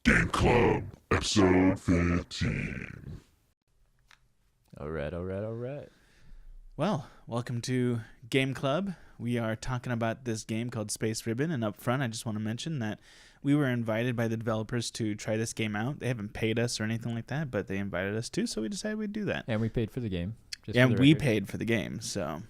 Game Club, episode 15. All right. Well, welcome to Game Club. We are talking about this game called Space Ribbon, and up front, I just want to mention that we were invited by the developers to try this game out. They haven't paid us or anything like that, but they invited us to, so we decided we'd do that. And we paid for the game. And we paid for the game, so,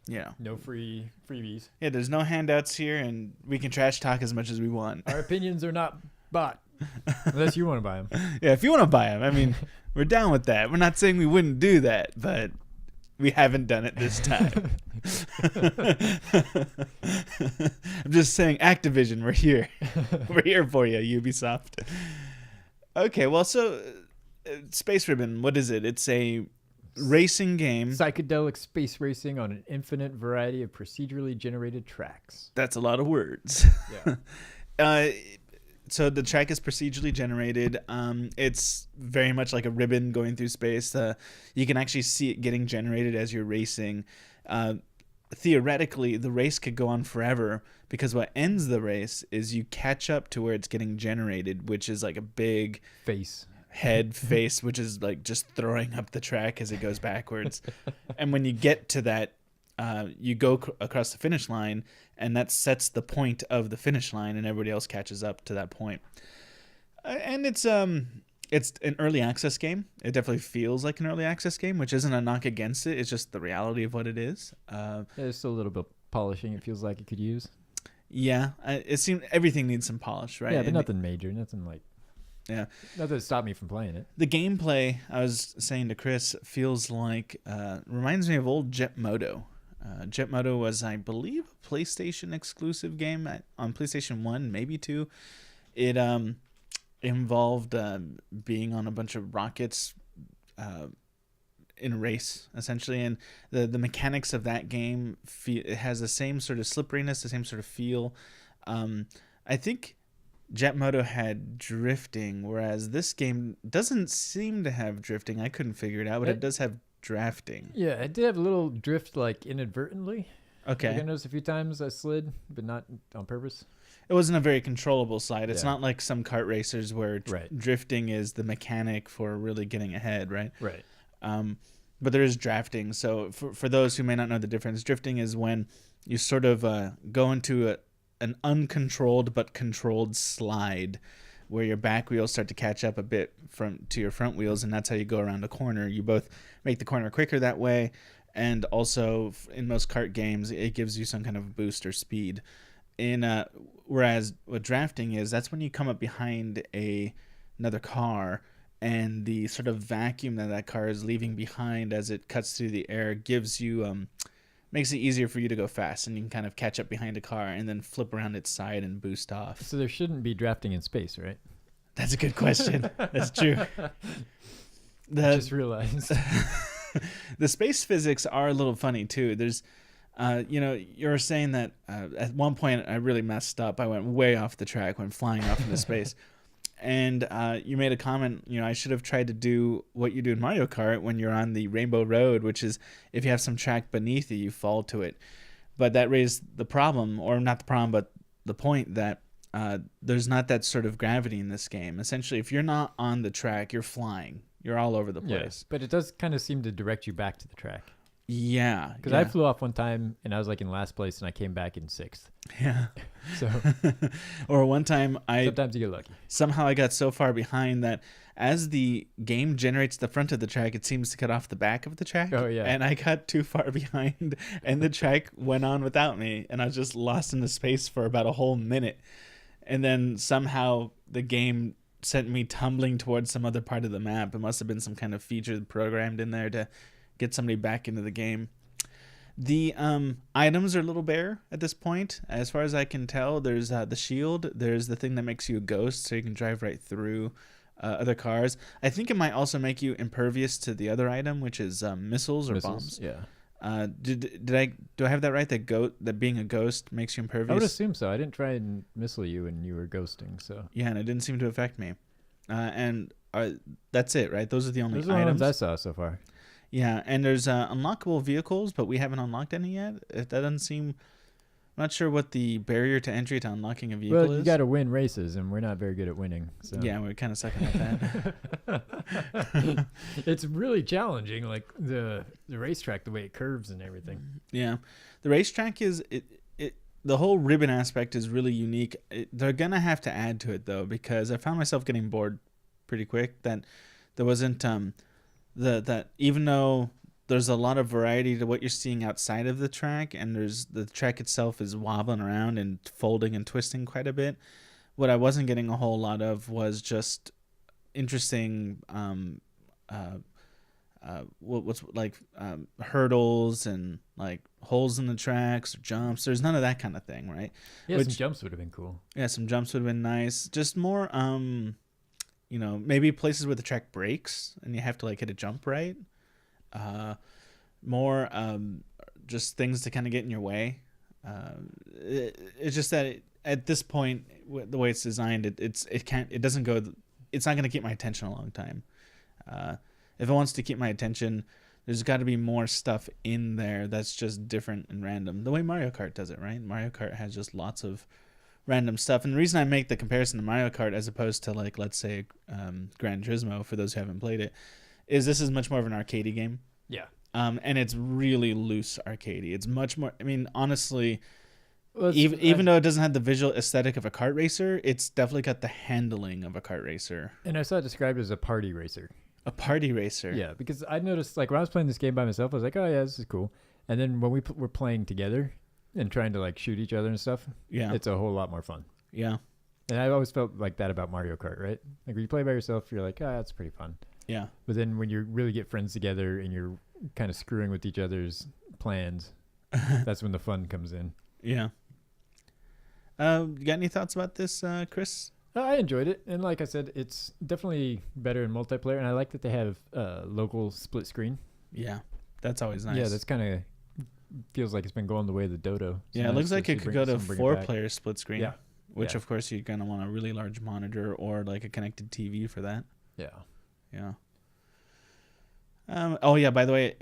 No freebies. Yeah, there's no handouts here, and we can trash talk as much as we want. Our opinions are not bought. Unless you want to buy them. Yeah, if you want to buy them, I mean, we're down with that. We're not saying we wouldn't do that, but we haven't done it this time. I'm just saying, Activision, we're here. We're here for you, Ubisoft. Okay, well, so Space Ribbon, what is it? It's a racing game. Psychedelic space racing on an infinite variety of procedurally generated tracks. That's a lot of words. Yeah. So the track is procedurally generated. It's very much like a ribbon going through space. You can actually see it getting generated as you're racing. Theoretically, the race could go on forever because what ends the race is you catch up to where it's getting generated, which is like a big Face. face, which is like just throwing up the track as it goes backwards. And when you get to that, you go across the finish line, and that sets the point of the finish line, and everybody else catches up to that point. And it's an early access game. It definitely feels like an early access game, which isn't a knock against it. It's just the reality of what it is. There's still a little bit of polishing it feels like it could use. Yeah, it seems everything needs some polish, right? Yeah, but nothing major. Nothing like... Yeah. Nothing to stop me from playing it. The gameplay, I was saying to Chris, feels like... reminds me of old Jet Moto. Jet Moto was, I believe, a PlayStation exclusive game on PlayStation 1, maybe 2. It involved being on a bunch of rockets in a race, essentially. And the mechanics of that game, it has the same sort of slipperiness, the same sort of feel. I think Jet Moto had drifting, whereas this game doesn't seem to have drifting. I couldn't figure it out, but it does have drafting. Yeah, I did have a little drift, like, inadvertently. Okay. Like I noticed a few times I slid, but not on purpose. It wasn't a very controllable slide. It's Yeah. not like some kart racers where drifting is the mechanic for really getting ahead, right? Right. But there is drafting. So for those who may not know the difference, drifting is when you sort of go into an uncontrolled but controlled slide where your back wheels start to catch up a bit to your front wheels, and that's how you go around a corner. You both make the corner quicker that way, and also in most kart games, it gives you some kind of boost or speed. Whereas what drafting is, that's when you come up behind another car, and the sort of vacuum that car is leaving behind as it cuts through the air gives you makes it easier for you to go fast, and you can kind of catch up behind a car and then flip around its side and boost off. So there shouldn't be drafting in space, right? That's a good question. That's true. I just realized. The space physics are a little funny too. There's, you were saying that at one point I really messed up. I went way off the track, went flying off into space. And you made a comment, I should have tried to do what you do in Mario Kart when you're on the Rainbow Road, which is if you have some track beneath you, you fall to it. But that raised the problem, or not the problem, but the point that there's not that sort of gravity in this game. Essentially, if you're not on the track, you're flying. You're all over the place. Yes, but it does kind of seem to direct you back to the track. Yeah. Because I flew off one time, and I was like in last place, and I came back in 6th. Yeah. So, or one time sometimes you get lucky. Somehow I got so far behind that as the game generates the front of the track, it seems to cut off the back of the track. Oh, yeah. And I got too far behind, and the track went on without me, and I was just lost into space for about a whole minute. And then somehow the game sent me tumbling towards some other part of the map. It must have been some kind of feature programmed in there to get somebody back into the game. The items are a little bare at this point. As far as I can tell, there's the shield. There's the thing that makes you a ghost, so you can drive right through other cars. I think it might also make you impervious to the other item, which is missiles or bombs. Yeah. Do I have that right? That being a ghost makes you impervious? I would assume so. I didn't try and missile you when you were ghosting. So yeah, and it didn't seem to affect me. And that's it, right? Those are the only those are the items ones I saw so far. Yeah, and there's unlockable vehicles, but we haven't unlocked any yet. That doesn't seem I'm not sure what the barrier to entry to unlocking a vehicle Well, is. you got to win races, and we're not very good at winning. So Yeah, we're kind of sucking at that. it's really challenging, like the racetrack, the way it curves and everything. Yeah, the racetrack is the whole ribbon aspect is really unique. They're gonna have to add to it though, because I found myself getting bored pretty quick. That there wasn't that even though there's a lot of variety to what you're seeing outside of the track, and there's the track itself is wobbling around and folding and twisting quite a bit. What I wasn't getting a whole lot of was just interesting what's like hurdles and like holes in the tracks or jumps. There's none of that kind of thing, right? Yeah, some jumps would have been cool. Yeah, some jumps would have been nice. Just more maybe places where the track breaks and you have to like hit a jump right. More just things to kind of get in your way. It's just that at this point, the way it's designed, it doesn't go. It's not going to keep my attention a long time. If it wants to keep my attention, there's got to be more stuff in there that's just different and random. The way Mario Kart does it, right? Mario Kart has just lots of random stuff. And the reason I make the comparison to Mario Kart as opposed to like, let's say, Gran Turismo, for those who haven't played it, is this is much more of an arcadey game. Yeah. And it's really loose arcadey. It's much more. I mean, honestly, Well, even though it doesn't have the visual aesthetic of a kart racer, it's definitely got the handling of a kart racer. And I saw it described as a party racer. A party racer. Yeah, because I noticed, like, when I was playing this game by myself, I was like, oh, yeah, this is cool. And then when we were playing together and trying to, like, shoot each other and stuff, Yeah. it's a whole lot more fun. Yeah. And I always felt like that about Mario Kart, right? Like, when you play by yourself, you're like, oh, that's pretty fun. Yeah. But then when you really get friends together and you're kind of screwing with each other's plans, that's when the fun comes in. Yeah. You got any thoughts about this, Chris? I enjoyed it, and like I said, it's definitely better in multiplayer, and I like that they have local split screen. Yeah. That's always nice. Yeah, that's kind of feels like it's been going the way of the dodo. Yeah, it looks like it could go to 4-player split screen. Yeah. Which, Yeah. of course, you're going to want a really large monitor or like a connected TV for that. Yeah. Yeah. Oh yeah. By the way,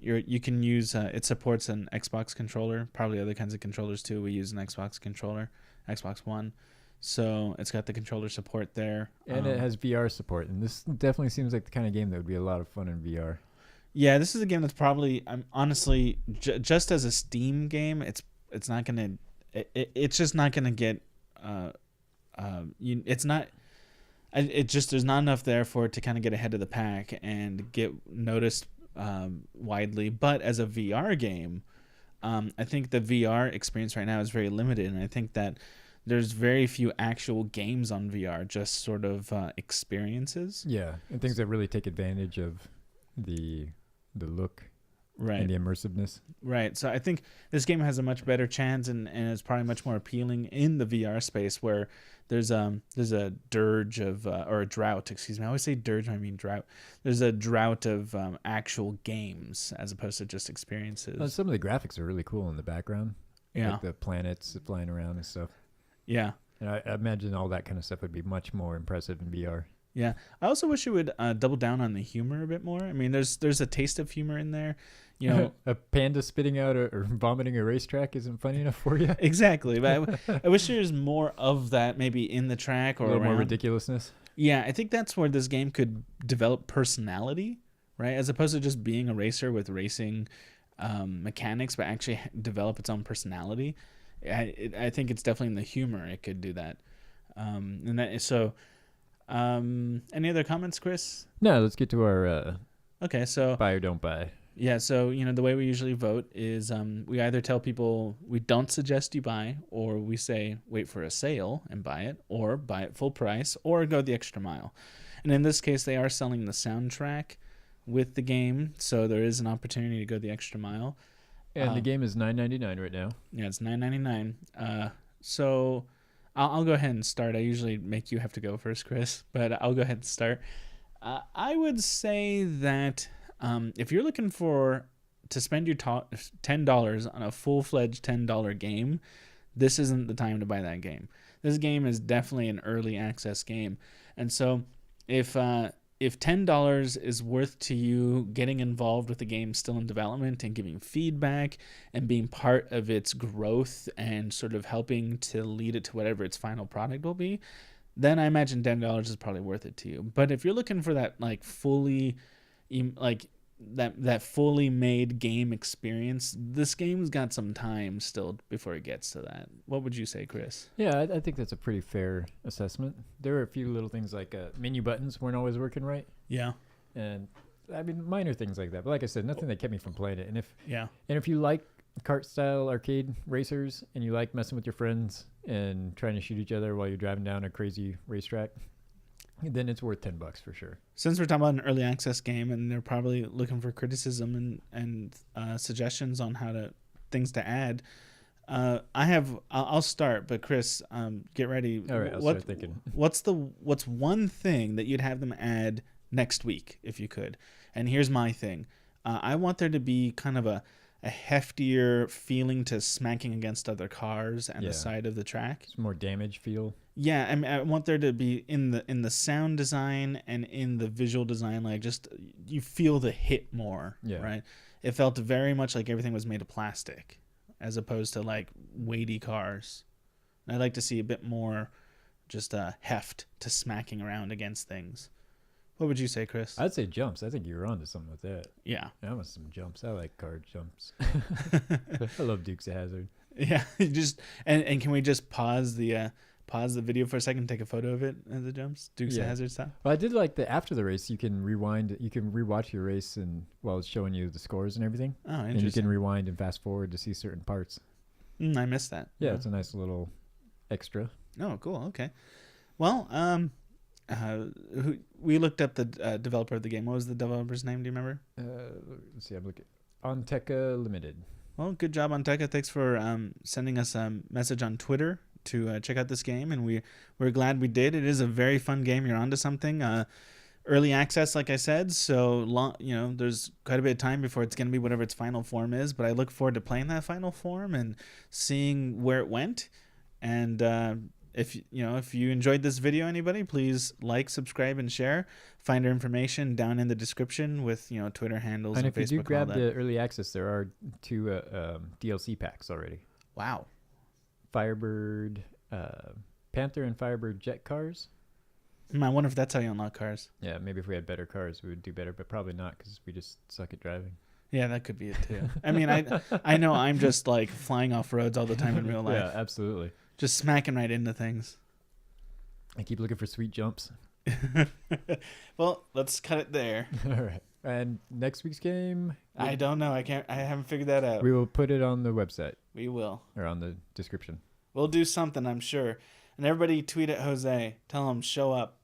you can use it supports an Xbox controller, probably other kinds of controllers too. We use an Xbox controller, Xbox One, so it's got the controller support there, And it has VR support, and this definitely seems like the kind of game that would be a lot of fun in VR. Yeah, this is a game that's probably honestly just as a Steam game, it's not gonna it's just not gonna get it's not. There's not enough there for it to kind of get ahead of the pack and get noticed widely. But as a VR game, I think the VR experience right now is very limited, and I think that there's very few actual games on VR, just sort of experiences. Yeah, and things that really take advantage of the look Right. and the immersiveness. Right. So I think this game has a much better chance and is probably much more appealing in the VR space where there's a dirge of or a drought, excuse me. I always say dirge, I mean drought. There's a drought of actual games as opposed to just experiences. Well, some of the graphics are really cool in the background. Yeah. Like the planets flying around and stuff. Yeah. And I imagine all that kind of stuff would be much more impressive in VR. Yeah. I also wish it would double down on the humor a bit more. I mean, there's a taste of humor in there. You know, a panda spitting out or vomiting a racetrack isn't funny enough for you. exactly. But I wish there's more of that maybe in the track or A little around. more ridiculousness. Yeah, I think that's where this game could develop personality, right? As opposed to just being a racer with racing mechanics, but actually develop its own personality. I think it's definitely in the humor it could do that. And that so. Any other comments, Chris? No, let's get to our Okay, so buy or don't buy. yeah, so the way we usually vote is we either tell people we don't suggest you buy, or we say wait for a sale and buy it, or buy it full price, or go the extra mile. And in this case, they are selling the soundtrack with the game, so there is an opportunity to go the extra mile. And the game is $9.99 right now. Yeah, it's $9.99. So I'll go ahead and start. I usually make you have to go first, Chris, but I'll go ahead and start. I would say that if you're looking to spend your $10 on a full-fledged $10 game, this isn't the time to buy that game. This game is definitely an early access game. And so if if $10 is worth to you getting involved with the game still in development and giving feedback and being part of its growth and sort of helping to lead it to whatever its final product will be, then I imagine $10 is probably worth it to you. But if you're looking for that like fully like that fully made game experience, this game's got some time still before it gets to that. What would you say, Chris? Yeah, I think that's a pretty fair assessment. There were a few little things like menu buttons weren't always working right, Yeah. and I mean minor things like that. But like I said, nothing that kept me from playing it. And Yeah. if you like kart style arcade racers and you like messing with your friends and trying to shoot each other while you're driving down a crazy racetrack, then it's worth $10 for sure. Since we're talking about an early access game and they're probably looking for criticism and suggestions on things to add, I'll start. But Chris, get ready. All right, I'll start thinking. What's one thing that you'd have them add next week if you could? And here's my thing. I want there to be kind of a heftier feeling to smacking against other cars and the side of the track. It's more damage feel. Yeah, I want there to be in the sound design and in the visual design, like just you feel the hit more, right? It felt very much like everything was made of plastic as opposed to like weighty cars. And I'd like to see a bit more just heft to smacking around against things. What would you say, Chris? I'd say jumps. I think you're onto something with that. Yeah. I want some jumps. I like car jumps. I love Dukes of Hazzard. Yeah, just and can we just pause the video for a second, take a photo of it as it jumps, Dukes of Hazzard style? Well, I did like the after the race. You can rewind. You can rewatch your race and while it's showing you the scores and everything. Oh, interesting. And you can rewind and fast forward to see certain parts. I missed that. Yeah, it's a nice little extra. Oh, cool. Okay. Well, we looked up the developer of the game. What was the developer's name? Do you remember? Let's see. I'm looking. Onteca Limited. Well, good job, Onteca. Thanks for sending us a message on Twitter to check out this game, and we're glad we did. It is a very fun game. You're onto something. Early access, like I said, so there's quite a bit of time before it's going to be whatever its final form is. But I look forward to playing that final form and seeing where it went. And if you enjoyed this video, anybody, please like, subscribe, and share. Find our information down in the description with Twitter handles and if Facebook. You do grab and all that. the early access, there are 2 DLC packs already. Wow. Firebird, Panther and Firebird jet cars. I wonder if that's how you unlock cars. Yeah, maybe if we had better cars, we would do better, but probably not because we just suck at driving. Yeah, that could be it too. I mean, I know I'm just like flying off roads all the time in real life. Yeah, absolutely. Just smacking right into things. I keep looking for sweet jumps. Well, let's cut it there. All right. And next week's game? I don't know. I haven't figured that out. We will put it on the website. We will. Or on the description. We'll do something, I'm sure. And everybody tweet at Jose. Tell him, show up.